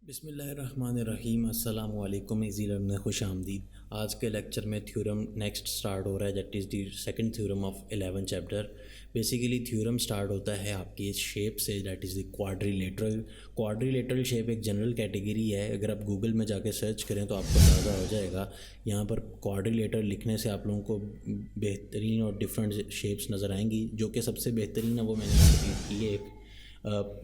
बिस्मिल्लाहिर्रहमानिर्रहीम अस्सलाम वालेकुम इज़ी लर्नर खुश आमदीद। आज के लेक्चर में थ्योरम नेक्स्ट स्टार्ट हो रहा है, that is the second theorem of 11 chapter. Basically theorem start होता है आपकी शेप से, that is the quadrilateral. Quadrilateral shape एक जनरल कैटेगरी है, अगर आप गूगल में जाके सर्च करें तो आपको अंदाज़ा हो जाएगा। यहाँ पर क्वाड्रिलेटरल लिखने से आप लोगों को बेहतरीन और डिफरेंट शेप्स नज़र आएंगी। जो कि सबसे बेहतरीन है वो मैंने क्लिक की है एक।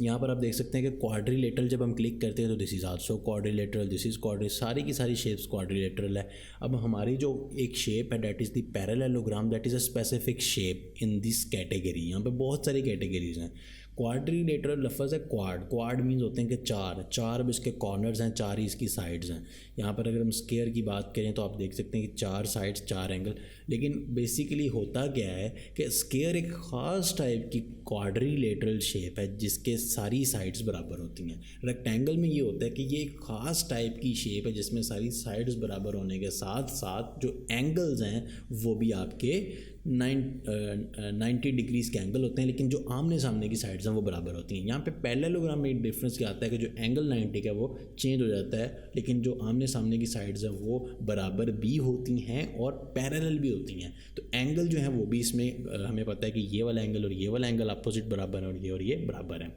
यहाँ पर आप देख सकते हैं कि क्वाड्रिलेटरल जब हम क्लिक करते हैं तो this is also quadrilateral, this is quadri, सारी की सारी शेप्स क्वाड्रिलेटरल है। अब हमारी जो एक शेप है that is the parallelogram, that is a specific shape in this category. यहाँ पे बहुत सारी कैटेगरीज हैं। क्वाड्रिलेटरल लफ्ज़ है क्वाड, क्वाड मीन्स होते हैं कि चार चार अब इसके कॉर्नर्स हैं, चार ही इसकी साइड्स हैं। यहाँ पर अगर हम स्क्वायर की बात करें तो आप देख सकते हैं कि चार साइड्स चार एंगल। लेकिन बेसिकली होता क्या है कि स्क्वायर एक ख़ास टाइप की क्वाड्रिलेटरल शेप है जिसके सारी साइड्स बराबर होती हैं। रेक्टेंगल में ये होता है कि ये एक ख़ास टाइप की शेप है जिसमें सारी साइड्स बराबर होने के साथ साथ जो एंगल्स हैं वो भी आपके 90 डिग्रीज़ के एंगल होते हैं, लेकिन जो आमने सामने की साइड्स हैं वो बराबर होती हैं। यहाँ पे पैरेललोग्राम में एक डिफरेंस क्या आता है कि जो एंगल 90 का वो चेंज हो जाता है, लेकिन जो आमने सामने की साइड्स हैं वो बराबर भी होती हैं और पैरेलल भी होती हैं। तो एंगल जो है वो भी इसमें हमें पता है कि ये वाला एंगल और ये वाला एंगल अपोजिट बराबर है और ये बराबर है।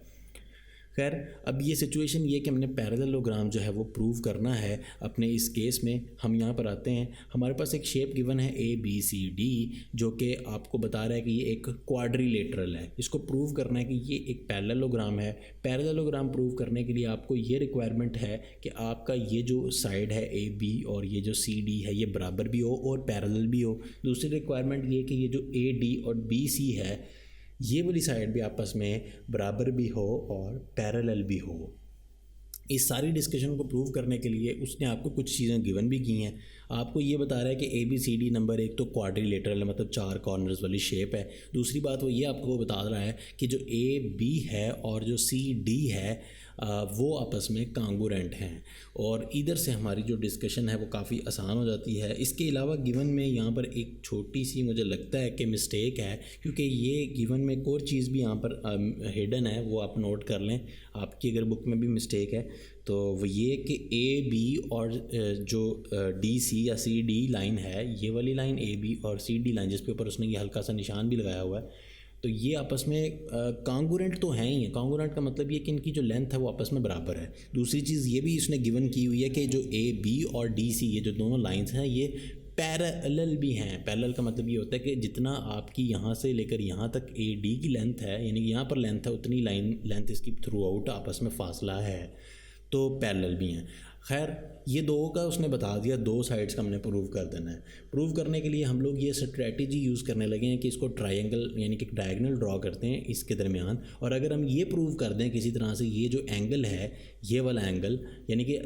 खैर, अब ये सिचुएशन ये कि हमने पैरेललोग्राम जो है वो प्रूव करना है अपने इस केस में। हम यहाँ पर आते हैं, हमारे पास एक शेप गिवन है ABCD जो कि आपको बता रहा है कि ये एक क्वाड्रिलेटरल है। इसको प्रूव करना है कि ये एक पैरेललोग्राम है। पैरेललोग्राम प्रूव करने के लिए आपको ये रिक्वायरमेंट है कि आपका ये जो साइड है AB और ये जो CD है ये बराबर भी हो और पैरेलल भी हो। दूसरी रिक्वायरमेंट ये कि ये जो AD और BC है ये वाली साइड भी आपस में बराबर भी हो और पैरेलल भी हो। इस सारी डिस्कशन को प्रूव करने के लिए उसने आपको कुछ चीज़ें गिवन भी की हैं। आपको ये बता रहा है कि ABCD नंबर एक तो क्वाड्रिलेटरल है, मतलब चार कॉर्नर्स वाली शेप है। दूसरी बात वो ये आपको बता रहा है कि जो AB है और जो CD है वो आपस में कांगुरेंट हैं, और इधर से हमारी जो डिस्कशन है वो काफ़ी आसान हो जाती है। इसके अलावा गिवन में यहाँ पर एक छोटी सी मुझे लगता है कि मिस्टेक है, क्योंकि ये गिवन में एक और चीज़ भी यहाँ पर हिडन है, वो आप नोट कर लें। आपकी अगर बुक में भी मिस्टेक है तो वो ये कि AB और जो DC या CD लाइन है, ये वाली लाइन AB और CD लाइन जिसके ऊपर उसने ये हल्का सा निशान भी लगाया हुआ है, तो ये आपस में कांगुरेंट तो हैं ही है। कांगुरेंट का मतलब ये कि इनकी जो लेंथ है वो आपस में बराबर है। दूसरी चीज़ ये भी इसने गिवन की हुई है कि जो AB और DC ये जो दोनों लाइंस हैं ये पैरेलल भी हैं। पैरेलल का मतलब ये होता है कि जितना आपकी यहाँ से लेकर यहाँ तक AD की लेंथ है, यानी कि यहाँ पर लेंथ है, उतनी लाइन लेंथ इसकी थ्रू आउट आपस में फासला है, तो पैरेलल भी हैं। खैर, ये दो का उसने बता दिया, दो साइड्स का हमने प्रूव कर देना है। प्रूव करने के लिए हम लोग ये स्ट्रेटजी यूज़ करने लगे हैं कि इसको ट्रायंगल यानी कि डायगोनल ड्रॉ करते हैं इसके दरमियान, और अगर हम ये प्रूव कर दें किसी तरह से ये जो एंगल है ये वाला एंगल, यानी कि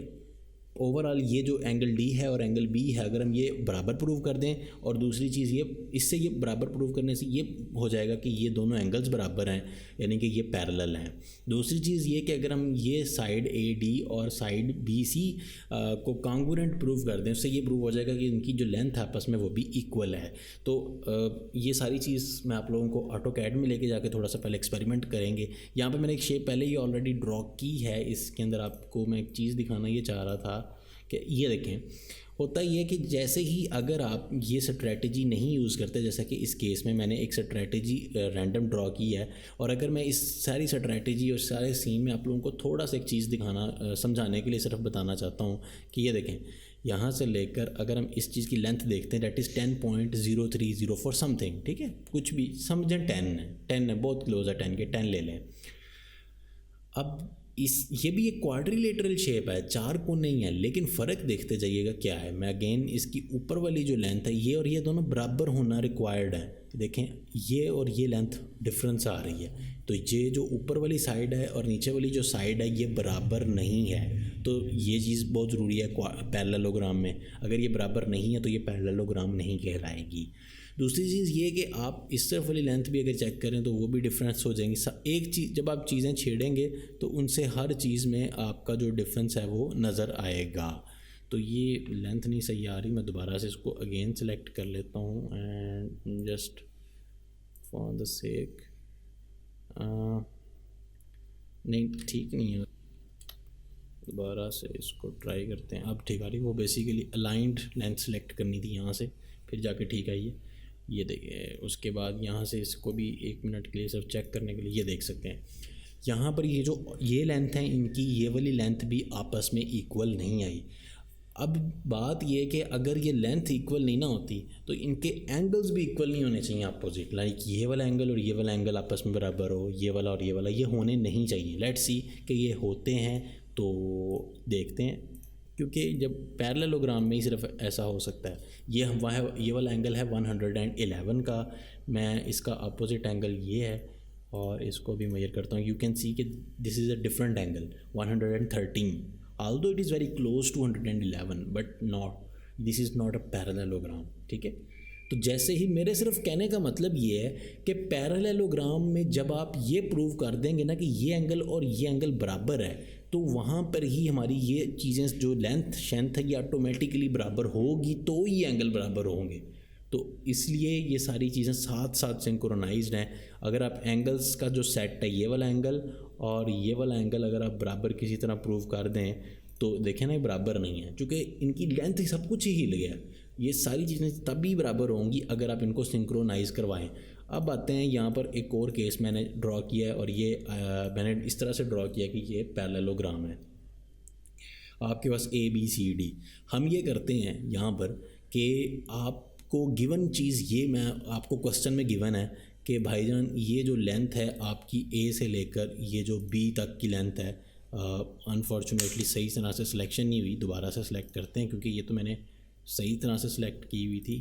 ओवरऑल ये जो एंगल D है और एंगल B है, अगर हम ये बराबर प्रूव कर दें, और दूसरी चीज़ ये इससे ये बराबर प्रूव करने से ये हो जाएगा कि ये दोनों एंगल्स बराबर हैं, यानी कि ये पैरेलल हैं। दूसरी चीज़ ये कि अगर हम ये साइड AD और साइड BC को कांगुरेंट प्रूव कर दें, उससे ये प्रूव हो जाएगा कि इनकी जो लेंथ है आपस में वो भी इक्वल है। तो ये सारी चीज़ मैं आप लोगों को AutoCAD में लेके जाके थोड़ा सा पहले एक्सपेरिमेंट करेंगे। यहाँ पर मैंने एक शेप पहले ही ऑलरेडी ड्रॉ की है। इसके अंदर आपको मैं एक चीज़ दिखाना ये चाह रहा था कि ये देखें, होता ये कि जैसे ही अगर आप ये स्ट्रैटेजी नहीं यूज़ करते, जैसा कि इस केस में मैंने एक स्ट्रैटेजी रैंडम ड्रॉ की है, और अगर मैं इस सारी स्ट्रैटेजी और सारे सीन में आप लोगों को थोड़ा सा एक चीज़ दिखाना समझाने के लिए सिर्फ बताना चाहता हूँ कि ये देखें, यहाँ से लेकर अगर हम इस चीज़ की लेंथ देखते हैं, दैट इज़ 10.0304 समथिंग, ठीक है, कुछ भी समझें 10 है, बहुत क्लोज है 10 के, 10 ले लें। अब ये भी एक क्वाड्रिलेटरल शेप है, चार कोने ही हैं, लेकिन फ़र्क देखते जाइएगा क्या है। मैं अगेन इसकी ऊपर वाली जो लेंथ है ये और ये दोनों बराबर होना रिक्वायर्ड है। देखें, ये और ये लेंथ डिफरेंस आ रही है, तो ये जो ऊपर वाली साइड है और नीचे वाली जो साइड है ये बराबर नहीं है। तो ये चीज़ बहुत ज़रूरी है पैरेललोग्राम में, अगर ये बराबर नहीं है तो ये पैरेललोग्राम नहीं कहलाएगी। दूसरी चीज़ ये कि आप इस तरफ वाली लेंथ भी अगर चेक करें तो वो भी डिफरेंस हो जाएंगी। एक चीज़ जब आप चीज़ें छेड़ेंगे तो उनसे हर चीज़ में आपका जो डिफरेंस है वो नज़र आएगा। तो ये लेंथ नहीं सही आ रही, मैं दोबारा से इसको अगेन सेलेक्ट कर लेता हूँ and just for the sake, नहीं ठीक नहीं है। दोबारा से इसको ट्राई करते हैं। अब ठीक आ रही। वो बेसिकली अलाइंड लेंथ सेलेक्ट करनी थी यहाँ से, फिर जाके ठीक आई है। ये देखिए, उसके बाद यहाँ से इसको भी 1 मिनट के लिए सिर्फ चेक करने के लिए ये देख सकते हैं। यहाँ पर ये जो ये लेंथ है इनकी, ये वाली लेंथ भी आपस में इक्वल नहीं आई। अब बात ये कि अगर ये लेंथ इक्वल नहीं ना होती तो इनके एंगल्स भी इक्वल नहीं होने चाहिए अपोजिट। लाइक ये वाला एंगल और ये वाला एंगल आपस में बराबर हो, ये वाला और ये वाला, ये होने नहीं चाहिए। लेट्स सी कि ये होते हैं तो देखते हैं, क्योंकि जब पैरेललोग्राम में ही सिर्फ ऐसा हो सकता है। ये वाला एंगल है 111 का, मैं इसका अपोजिट एंगल ये है और इसको भी मेजर करता हूँ। यू कैन सी कि this is a different angle 113, although it is very close to 111 but not, this is not a parallelogram। ठीक है, तो जैसे ही मेरे सिर्फ कहने का मतलब ये है कि पैरेललोग्राम में जब आप ये प्रूव कर देंगे ना कि ये एंगल और ये एंगल बराबर है, तो वहाँ पर ही हमारी ये चीज़ें जो लेंथ शेंथ है ये ऑटोमेटिकली बराबर होगी, तो ये एंगल बराबर होंगे। तो इसलिए ये सारी चीज़ें साथ साथ सिंक्रोनाइज्ड हैं। अगर आप एंगल्स का जो सेट है, ये वाला एंगल और ये वाला एंगल अगर आप बराबर किसी तरह प्रूव कर दें तो देखें ना, ये बराबर नहीं है, क्योंकि इनकी लेंथ ही सब कुछ ही हिल गया। ये सारी चीज़ें तभी बराबर होंगी अगर आप इनको सिंक्रोनाइज करवाएं। अब आते हैं यहाँ पर एक और केस मैंने ड्रॉ किया है, और ये मैंने इस तरह से ड्रॉ किया कि ये पैरेललोग्राम है। आपके पास ABCD, हम ये करते हैं यहाँ पर कि आपको गिवन चीज़, ये मैं आपको क्वेश्चन में गिवन है कि भाईजान ये जो लेंथ है आपकी A से लेकर ये जो B तक की लेंथ है, अनफॉर्चुनेटली सही तरह से सिलेक्शन नहीं हुई, दोबारा से सिलेक्ट करते हैं क्योंकि ये तो मैंने सही तरह से सिलेक्ट की हुई थी।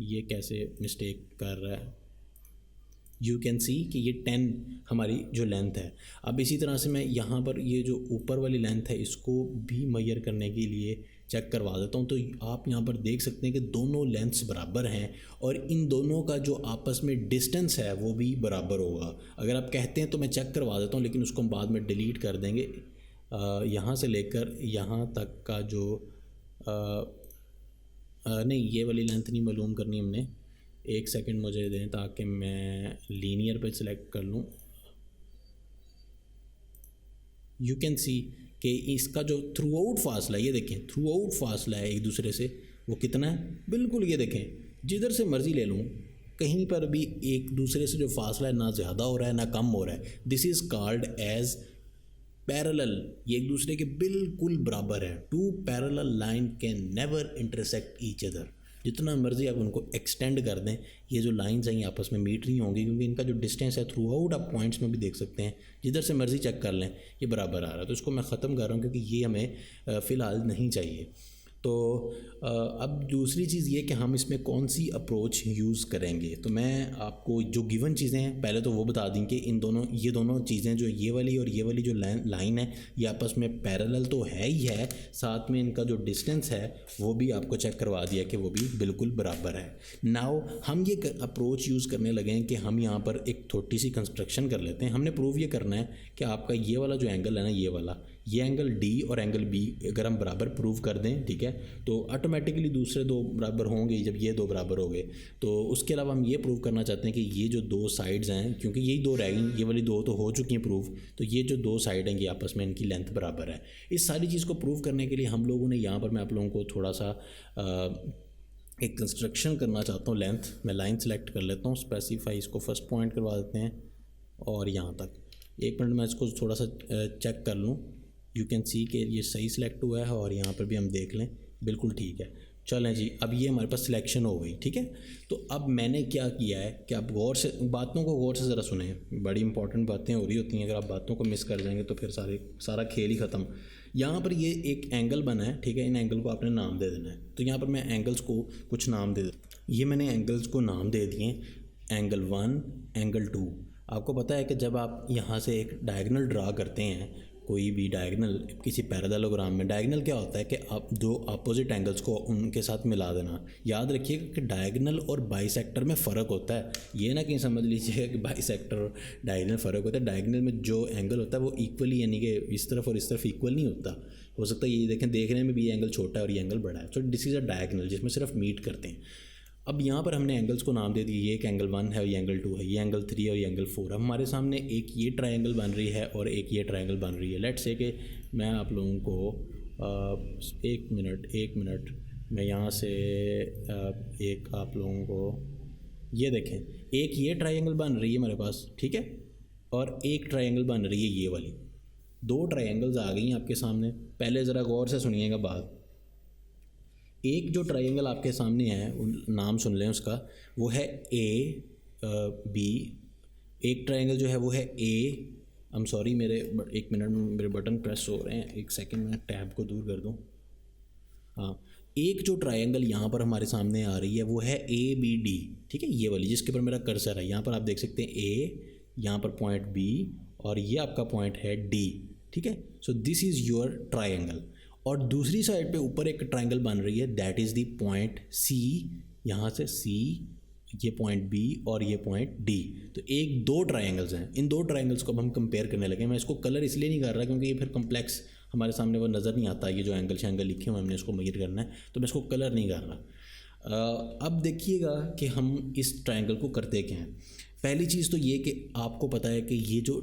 ये कैसे मिस्टेक कर रहा है, यू कैन सी कि ये 10 हमारी जो लेंथ है। अब इसी तरह से मैं यहाँ पर ये जो ऊपर वाली लेंथ है इसको भी मेजर करने के लिए चेक करवा देता हूँ। तो आप यहाँ पर देख सकते हैं कि दोनों लेंथ्स बराबर हैं और इन दोनों का जो आपस में डिस्टेंस है वो भी बराबर होगा। अगर आप कहते हैं तो मैं चेक करवा देता हूँ, लेकिन उसको हम बाद में डिलीट कर देंगे। यहाँ से लेकर यहाँ तक का जो नहीं, ये वाली लेंथ नहीं मालूम करनी हमने। 1 सेकंड मुझे दें ताकि मैं लीनियर पे सिलेक्ट कर लूँ। यू कैन सी कि इसका जो थ्रू आउट फासला है, ये देखें थ्रू आउट फासला है एक दूसरे से, वो कितना है, बिल्कुल ये देखें जिधर से मर्ज़ी ले लूँ कहीं पर भी एक दूसरे से जो फासला है ना ज़्यादा हो रहा है ना कम हो रहा है। This is called as parallel, ये एक दूसरे के बिल्कुल बराबर है। Two parallel line can never intersect each other. जितना मर्जी आप उनको एक्सटेंड कर दें, ये जो लाइंस हैं ये आपस में मीट नहीं होंगी, क्योंकि इनका जो डिस्टेंस है थ्रू आउट आप पॉइंट्स में भी देख सकते हैं, जिधर से मर्जी चेक कर लें ये बराबर आ रहा है। तो इसको मैं ख़त्म कर रहा हूँ क्योंकि ये हमें फ़िलहाल नहीं चाहिए। तो अब दूसरी चीज़ ये कि हम इसमें कौन सी अप्रोच यूज़ करेंगे। तो मैं आपको जो गिवन चीज़ें हैं पहले तो वो बता दें कि ये दोनों चीज़ें जो ये वाली और ये वाली जो लाइन है ये आपस में पैरेलल तो है ही है, साथ में इनका जो डिस्टेंस है वो भी आपको चेक करवा दिया कि वो भी बिल्कुल बराबर है। नाउ हम ये अप्रोच यूज़ करने लगे हैं कि हम यहाँ पर एक छोटी सी कंस्ट्रक्शन कर लेते हैं। हमने प्रूव ये करना है कि आपका ये वाला जो एंगल है ना, ये एंगल D और एंगल B अगर हम बराबर प्रूव कर दें, ठीक है, तो ऑटोमेटिकली दूसरे दो बराबर होंगे जब ये दो बराबर हो गए। तो उसके अलावा हम ये प्रूव करना चाहते हैं कि ये जो दो साइड्स हैं, क्योंकि यही दो रह गई, ये वाली दो तो हो चुकी हैं प्रूव, तो ये जो दो साइड हैं ये आपस में इनकी लेंथ बराबर है। इस सारी चीज़ को प्रूव करने के लिए हम लोगों ने यहाँ पर, मैं आप लोगों को थोड़ा सा एक कंस्ट्रक्शन करना चाहता हूँ। लेंथ मैं लाइन सेलेक्ट कर लेता हूँ, स्पेसिफाई इसको फर्स्ट पॉइंट करवा देते हैं और यहाँ तक। 1 मिनट में इसको थोड़ा सा चेक कर लूँ। यू कैन सी कि ये सही सिलेक्ट हुआ है और यहाँ पर भी हम देख लें बिल्कुल ठीक है। चलें जी, अब ये हमारे पास सिलेक्शन हो गई, ठीक है। तो अब मैंने क्या किया है कि आप गौर से बातों को गौर से ज़रा सुने, बड़ी इंपॉर्टेंट बातें हो रही होती हैं, अगर आप बातों को मिस कर जाएंगे तो फिर सारा खेल ही ख़त्म। यहाँ पर ये एक एंगल बना है, ठीक है, इन एंगल को आपने नाम दे देना है। तो यहाँ पर मैं एंगल्स को कुछ नाम दे देता, ये मैंने एंगल्स को नाम दे दिए, एंगल 1, एंगल 2। आपको पता है कि जब आप यहाँ से एक डायगोनल ड्रा करते हैं, कोई भी डायगोनल किसी पैरेललोग्राम में, डायगोनल क्या होता है कि आप दो अपोजिट एंगल्स को उनके साथ मिला देना। याद रखिएगा कि डायगोनल और बाइसेक्टर में फ़र्क होता है, ये ना कहीं समझ लीजिएगा कि बाइसेक्टर और डायगोनल फ़र्क होता है। डायगोनल में जो एंगल होता है वो इक्वली, यानी कि इस तरफ और इस तरफ इक्वल नहीं होता। हो सकता है ये देखें, देखने में भी ये एंगल छोटा है और ये एंगल बड़ा है, तो दिस इज़ अ डायगोनल जिसमें सिर्फ मीट करते हैं। अब यहाँ पर हमने एंगल्स को नाम दे दिए, ये एक एंगल 1 है, ये एंगल 2 है, ये एंगल 3 है और ये एंगल 4 है। हमारे सामने एक ये ट्रायंगल बन रही है और एक ये ट्रायंगल बन रही है। लेट्स से कि मैं आप लोगों को एक मिनट मैं यहाँ से एक आप लोगों को ये देखें, एक ये ट्रायंगल बन रही है मेरे पास, ठीक है, और एक ट्रायंगल बन रही है ये वाली। दो ट्रायंगल्स आ गई हैं आपके सामने। पहले ज़रा गौर से सुनिएगा बात। एक जो ट्रायंगल आपके सामने है, नाम सुन लें उसका, वो है ए बी। एक ट्रायंगल जो है वो है ए, आई एम सॉरी मेरे एक मिनट में मेरे बटन प्रेस हो रहे हैं, एक सेकंड में टैब को दूर कर दूं। हाँ, एक जो ट्रायंगल यहाँ पर हमारे सामने आ रही है वो है ए बी डी, ठीक है, ये वाली जिसके ऊपर मेरा कर्सर है। यहाँ पर आप देख सकते हैं ए, यहाँ पर पॉइंट बी और ये आपका पॉइंट है डी, ठीक है। So this is your triangle. और दूसरी साइड पे ऊपर एक ट्रायंगल बन रही है, that is the point C, यहाँ से सी, ये पॉइंट बी और ये पॉइंट डी। तो एक दो ट्रायंगल्स हैं, इन दो ट्रायंगल्स को अब हम कंपेयर करने लगे। मैं इसको कलर इसलिए नहीं कर रहा क्योंकि ये फिर कम्प्लेक्स हमारे सामने वो नज़र नहीं आता, ये जो एंगल लिखे हुए हमने इसको मेजर करना है, तो मैं इसको कलर नहीं कर रहा। अब देखिएगा कि हम इस ट्रायंगल को करते क्या हैं। पहली चीज़ तो ये कि आपको पता है कि ये जो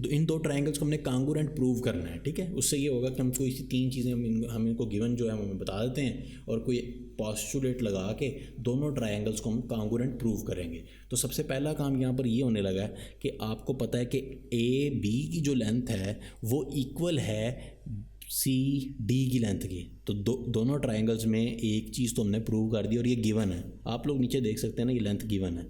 इन दो ट्रायंगल्स को हमने कांगुरेंट प्रूव करना है, ठीक है। उससे ये होगा कि हमको इसी तीन चीज़ें हम इनको गिवन जो है हमें बता देते हैं और कोई पोस्टुलेट लगा के दोनों ट्रायंगल्स को हम कांगुरेंट प्रूव करेंगे। तो सबसे पहला काम यहाँ पर ये होने लगा है कि आपको पता है कि ए बी की जो लेंथ है वो इक्वल है सी डी की लेंथ की। तो दोनों ट्रायंगल्स में एक चीज़ तो हमने प्रूव कर दी और ये गिवन है। आप लोग नीचे देख सकते हैं ना, ये लेंथ गिवन है।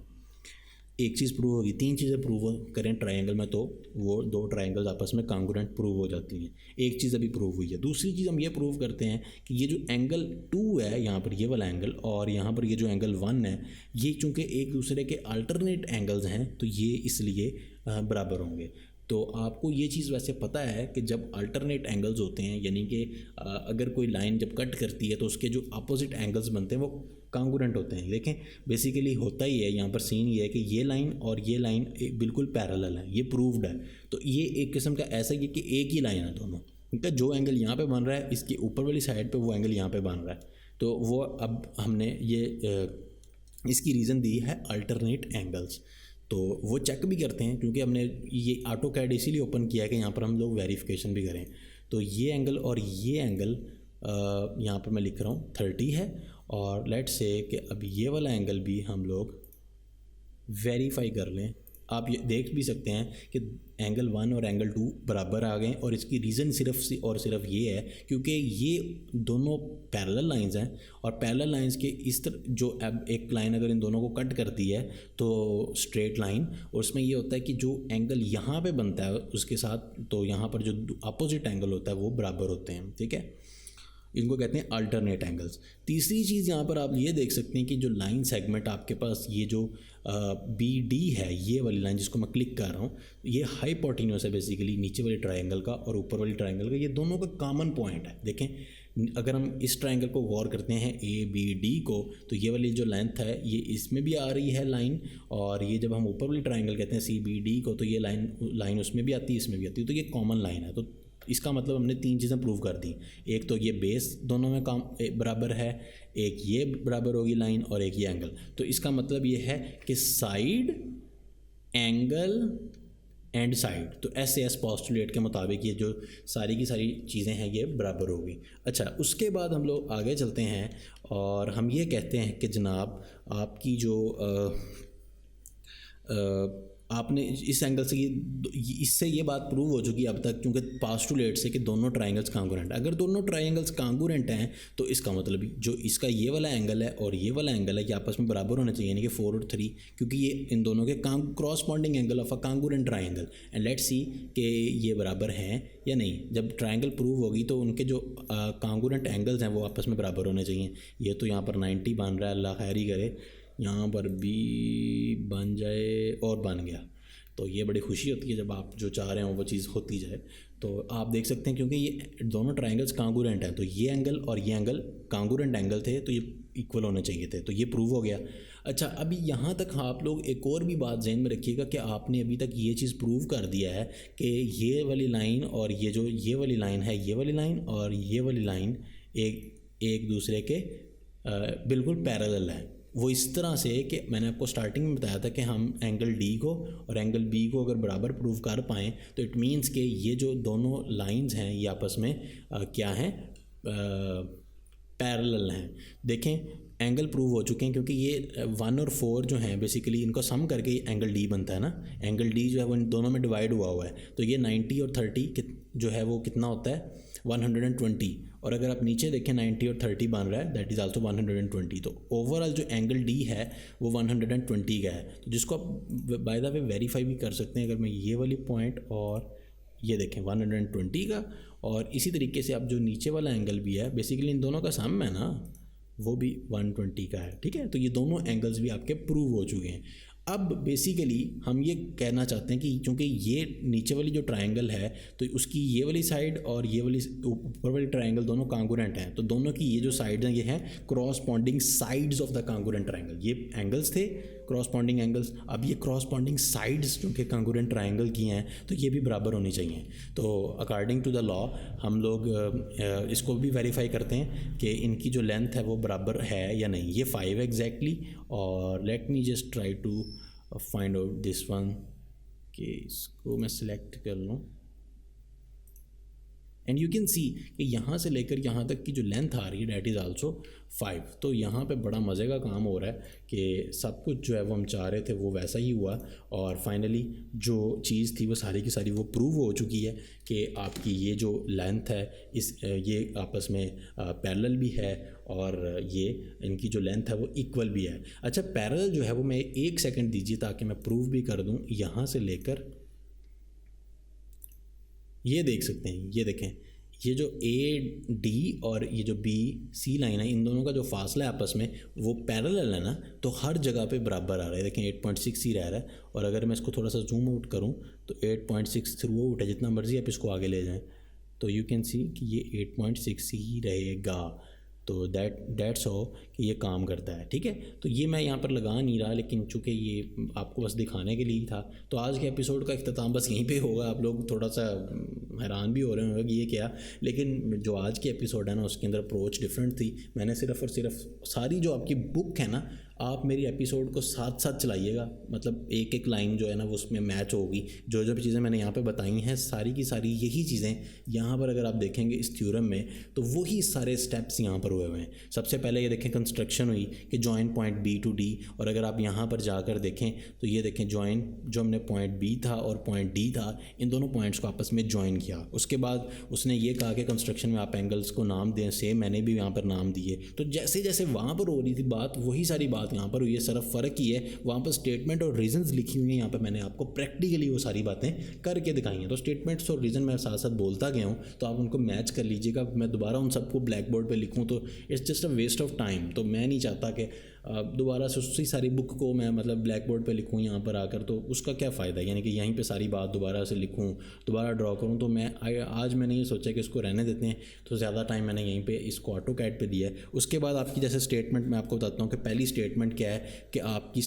एक चीज़ प्रूव होगी, तीन चीज़ें प्रूव करें ट्रायंगल में तो वो दो ट्रायंगल्स आपस में कांगुरेंट प्रूव हो जाती हैं। एक चीज़ अभी प्रूव हुई है। दूसरी चीज़ हम ये प्रूव करते हैं कि ये जो एंगल 2 है यहाँ पर, ये वाला एंगल, और यहाँ पर ये जो एंगल 1 है, ये चूँकि एक दूसरे के अल्टरनेट एंगल्स हैं तो ये इसलिए बराबर होंगे। तो आपको ये चीज़ वैसे पता है कि जब अल्टरनेट एंगल्स होते हैं, यानी कि अगर कोई लाइन जब कट करती है तो उसके जो अपोजिट एंगल्स बनते हैं वो कांगुरेंट होते हैं। देखें बेसिकली होता ही है, यहाँ पर सीन ये है कि ये लाइन और ये लाइन बिल्कुल पैरेलल है, ये प्रूव्ड है। तो ये एक किस्म का ऐसा ही है कि एक ही लाइन है दोनों, ठीक है। जो एंगल यहाँ पे बन रहा है इसके ऊपर वाली साइड पे वो एंगल यहाँ पे बन रहा है। तो वो अब हमने ये इसकी रीज़न दी है अल्टरनेट एंगल्स। तो वो चेक भी करते हैं क्योंकि हमने ये ऑटो कैड इसीलिए ओपन किया है कि यहाँ पर हम लोग वेरिफिकेशन भी करें। तो ये एंगल और ये एंगल यहाँ पर मैं लिख रहा हूँ 30 है, और लेट्स से कि अब ये वाला एंगल भी हम लोग वेरीफाई कर लें। आप ये देख भी सकते हैं कि एंगल 1 और एंगल 2 बराबर आ गए, और इसकी रीज़न सिर्फ ये है क्योंकि ये दोनों पैरेलल लाइंस हैं, और पैरेलल लाइंस के इस तरह जो अब एक लाइन अगर इन दोनों को कट करती है तो स्ट्रेट लाइन, और उसमें ये होता है कि जो एंगल यहाँ पे बनता है उसके साथ तो यहाँ पर जो अपोजिट एंगल होता है वो बराबर होते हैं, ठीक है। इनको कहते हैं अल्टरनेट एंगल्स। तीसरी चीज़ यहाँ पर आप ये देख सकते हैं कि जो लाइन सेगमेंट आपके पास ये जो बी डी है, ये वाली लाइन जिसको मैं क्लिक कर रहा हूँ, ये हाइपोटेन्यूस है बेसिकली नीचे वाले ट्रायंगल का और ऊपर वाली ट्रायंगल का, ये दोनों का कॉमन पॉइंट है। देखें अगर हम इस ट्रायंगल को गौर करते हैं ए बी डी को, तो ये वाली जो लेंथ है ये इसमें भी आ रही है लाइन, और ये जब हम ऊपर वाली ट्रायंगल कहते हैं सी बी डी को, तो ये लाइन उसमें भी आती है इसमें भी आती है, तो ये कॉमन लाइन है। तो इसका मतलब हमने तीन चीज़ें प्रूव कर दी। एक तो ये बेस दोनों में काम बराबर है, एक ये बराबर होगी लाइन, और एक ये एंगल। तो इसका मतलब ये है कि साइड, एंगल एंड साइड, तो एस पोस्टुलेट के मुताबिक ये जो सारी की सारी चीज़ें हैं ये बराबर होगी। अच्छा, उसके बाद हम लोग आगे चलते हैं और हम ये कहते हैं कि जनाब आपकी जो आपने इस एंगल से इससे ये बात प्रूव हो चुकी है अब तक, क्योंकि पास्टुलेट से कि दोनों ट्रायंगल्स कांगुरेंट। अगर दोनों ट्रायंगल्स कांगुरेंट हैं तो इसका मतलब जो इसका ये वाला एंगल है और ये वाला एंगल है ये आपस में बराबर होना चाहिए, यानी कि 4 और 3, क्योंकि ये इन दोनों के corresponding angle of a congruent triangle. And let's see कि ये बराबर हैं या नहीं। जब ट्रायंगल प्रूव होगी तो उनके जो कांगुरेंट एंगल्स हैं वो आपस में बराबर होने चाहिए। ये तो यहाँ पर 90 बन रहा है, अल्लाह खैर ही करे, यहाँ पर भी बन जाए और बन गया। तो ये बड़ी खुशी होती है जब आप जो चाह रहे हो वो चीज़ होती जाए। तो आप देख सकते हैं क्योंकि ये दोनों ट्रायंगल्स कांगुरेंट हैं, तो ये एंगल और ये एंगल कांगुरेंट एंगल थे, तो ये इक्वल होने चाहिए थे, तो ये प्रूव हो गया। अच्छा, अभी यहाँ तक आप लोग एक और भी बात ज़हन में रखिएगा कि आपने अभी तक ये चीज़ प्रूव कर दिया है कि ये वाली लाइन और ये वाली लाइन है, ये वाली लाइन और ये वाली लाइन एक दूसरे के बिल्कुल पैरेलल है, वो इस तरह से कि मैंने आपको स्टार्टिंग में बताया था कि हम एंगल डी को और एंगल बी को अगर बराबर प्रूव कर पाएँ तो इट मीन्स कि ये जो दोनों लाइंस हैं ये आपस में क्या हैं, पैरेलल हैं। देखें एंगल प्रूव हो चुके हैं क्योंकि ये 1 और 4 जो हैं बेसिकली इनको सम करके एंगल डी बनता है ना। एंगल डी जो है वो इन दोनों में डिवाइड हुआ है, तो ये 90 और 30 जो है वो कितना होता है 120। और अगर आप नीचे देखें 90 और 30 बन रहा है दैट इज़ आल्सो 120। तो ओवरऑल जो एंगल डी है वो 120 का है, तो जिसको आप बाय द वे वेरीफाई भी कर सकते हैं। अगर मैं ये वाली पॉइंट और ये देखें 120 का, और इसी तरीके से आप जो नीचे वाला एंगल भी है बेसिकली इन दोनों का सम है ना, वो भी 120 का है। ठीक है, तो ये दोनों एंगल्स भी आपके प्रूव हो चुके हैं। अब बेसिकली हम ये कहना चाहते हैं कि क्योंकि ये नीचे वाली जो ट्रायंगल है तो उसकी ये वाली साइड और ये वाली ऊपर वाली ट्रायंगल दोनों कांगुरेंट हैं, तो दोनों की ये जो साइड्स हैं ये हैं corresponding sides of the congruent triangle. ये एंगल्स थे क्रॉसपॉन्डिंग एंगल्स, अब ये क्रॉसपॉन्डिंग साइड्स जो कि कांगुरेंट ट्रायंगल की हैं तो ये भी बराबर होनी चाहिए। तो अकॉर्डिंग टू द लॉ हम लोग इसको भी वेरीफाई करते हैं कि इनकी जो लेंथ है वो बराबर है या नहीं। ये 5 एग्जैक्टली, और let me just try to find out this one कि इसको मैं सिलेक्ट कर लूँ एंड यू कैन सी कि यहाँ से लेकर यहाँ तक की जो लेंथ आ रही है डैट इज़ आल्सो 5। तो यहाँ पे बड़ा मज़े का काम हो रहा है कि सब कुछ जो है वो हम चाह रहे थे वो वैसा ही हुआ, और फाइनली जो चीज़ थी वो सारी की सारी वो प्रूव हो चुकी है कि आपकी ये जो लेंथ है ये आपस में पैरेलल भी है और ये इनकी जो लेंथ है वो इक्वल भी है। अच्छा, पैरेलल जो है वो मैं 1 सेकंड दीजिए ताकि मैं प्रूव भी कर दूँ। यहाँ से लेकर ये देख सकते हैं, ये देखें ये जो ए डी और ये जो बी सी लाइन है इन दोनों का जो फासला है आपस में वो पैरेलल है ना, तो हर जगह पे बराबर आ रहा है। देखें 8.6 ही रह रहा है, और अगर मैं इसको थोड़ा सा जूम आउट करूं तो 8.6 थ्रू आउट है, जितना मर्जी आप इसको आगे ले जाएं तो यू कैन सी कि ये 8.6 ही रहेगा। तो दैट्स हाउ कि ये काम करता है। ठीक है, तो ये मैं यहाँ पर लगा नहीं रहा, लेकिन चूँकि ये आपको बस दिखाने के लिए ही था। तो आज के एपिसोड का इख्तिताम बस यहीं पे होगा। आप लोग थोड़ा सा हैरान भी हो रहे होंगे कि ये क्या, लेकिन जो आज की एपिसोड है ना उसके अंदर अप्रोच डिफरेंट थी। मैंने सिर्फ और सिर्फ सारी जो आपकी बुक है ना, आप मेरी एपिसोड को साथ साथ चलाइएगा, मतलब एक एक लाइन जो है ना वो उसमें मैच होगी। जो जो भी चीज़ें मैंने यहाँ पे बताई हैं सारी की सारी यही चीज़ें यहाँ पर अगर आप देखेंगे इस थ्योरम में तो वही सारे स्टेप्स यहाँ पर हुए हैं। सबसे पहले ये देखें कंस्ट्रक्शन हुई कि join point B to D, और अगर आप यहाँ पर जाकर देखें तो ये देखें जॉइन जो हमने पॉइंट बी था और पॉइंट डी था इन दोनों पॉइंट्स को आपस में जॉइन किया। उसके बाद उसने ये कहा कि कंस्ट्रक्शन में आप एंगल्स को नाम दें, सेम मैंने भी यहाँ पर नाम दिए। तो जैसे जैसे वहाँ पर हो रही थी बात वही सारी बात यहाँ पर हुई है, सिर्फ फ़र्क ही है वहाँ पर स्टेटमेंट और रीजंस लिखी हुई हैं, यहाँ पर मैंने आपको प्रैक्टिकली वो सारी बातें करके दिखाई हैं। तो स्टेटमेंट्स और रीज़न मैं साथ साथ बोलता गया हूँ, तो आप उनको मैच कर लीजिएगा। मैं दोबारा उन सबको ब्लैक बोर्ड पर लिखूँ तो it's just a waste of time. तो मैं नहीं चाहता कि दोबारा से उसी सारी बुक को मैं मतलब ब्लैक बोर्ड पे लिखूँ यहाँ पर आकर, तो उसका क्या फ़ायदा, यानी कि यहीं पे सारी बात दोबारा से लिखूँ दोबारा ड्रॉ करूँ। तो मैं आज मैंने ये सोचा कि इसको रहने देते हैं, तो ज़्यादा टाइम मैंने यहीं पे इसको ऑटो कैड पे दिया है। उसके बाद आपकी जैसे स्टेटमेंट मैं आपको बताता हूँ कि पहली स्टेटमेंट क्या है कि आपकी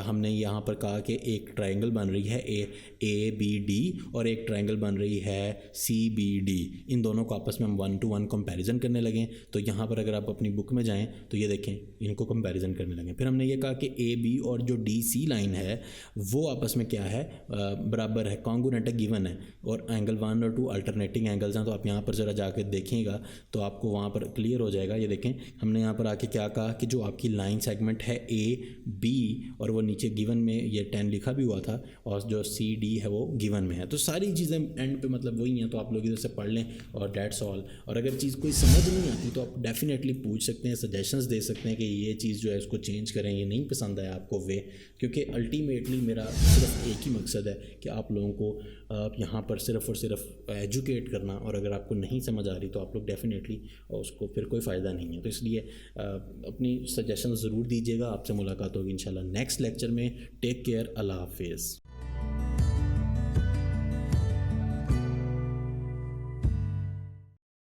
हमने यहाँ पर कहा कि एक ट्राइंगल बन रही है ए बी डी और एक ट्राइंगल बन रही है सी बी डी। इन दोनों को आपस में हम 1 to 1 कंपेरिजन करने लगे। तो यहाँ पर अगर आप अपनी बुक में जाएँ तो ये देखें इनको कंपेरिजन करने लगे। फिर हमने ये कहा कि ए बी और जो डी सी लाइन है वो आपस में क्या है, बराबर है, कॉन्ग्रुएंट है, गिवन है, और एंगल 1 और 2 अल्टरनेटिंग एंगल्स हैं। तो आप यहाँ पर ज़रा जाकर देखिएगा तो आपको वहाँ पर क्लियर हो जाएगा। ये देखें हमने यहाँ पर आके क्या कहा कि जो आपकी लाइन सेगमेंट है ए बी और वो नीचे गिवन में ये 10 लिखा भी हुआ था, और जो सी डी है वो गिवन में है। तो सारी चीज़ें एंड पे मतलब वही हैं, तो आप लोग इधर से पढ़ लें और डेट्स ऑल। और अगर चीज़ कोई समझ नहीं आती तो आप डेफिनेटली पूछ सकते हैं, सजेशंस दे सकते हैं कि ये चीज़ जो है इसको चेंज करें, ये नहीं पसंद आया आपको वे, क्योंकि अल्टीमेटली मेरा सिर्फ एक ही मकसद है कि आप लोगों को यहाँ पर सिर्फ और सिर्फ एजुकेट करना, और अगर आपको नहीं समझ आ रही तो आप लोग डेफिनेटली उसको फिर कोई फ़ायदा नहीं है। तो इसलिए अपनी सजेशन ज़रूर दीजिएगा। आपसे मुलाकात होगी इंशाल्लाह नेक्स्ट लेक्चर में। टेक केयर, अल्लाह हाफिज़।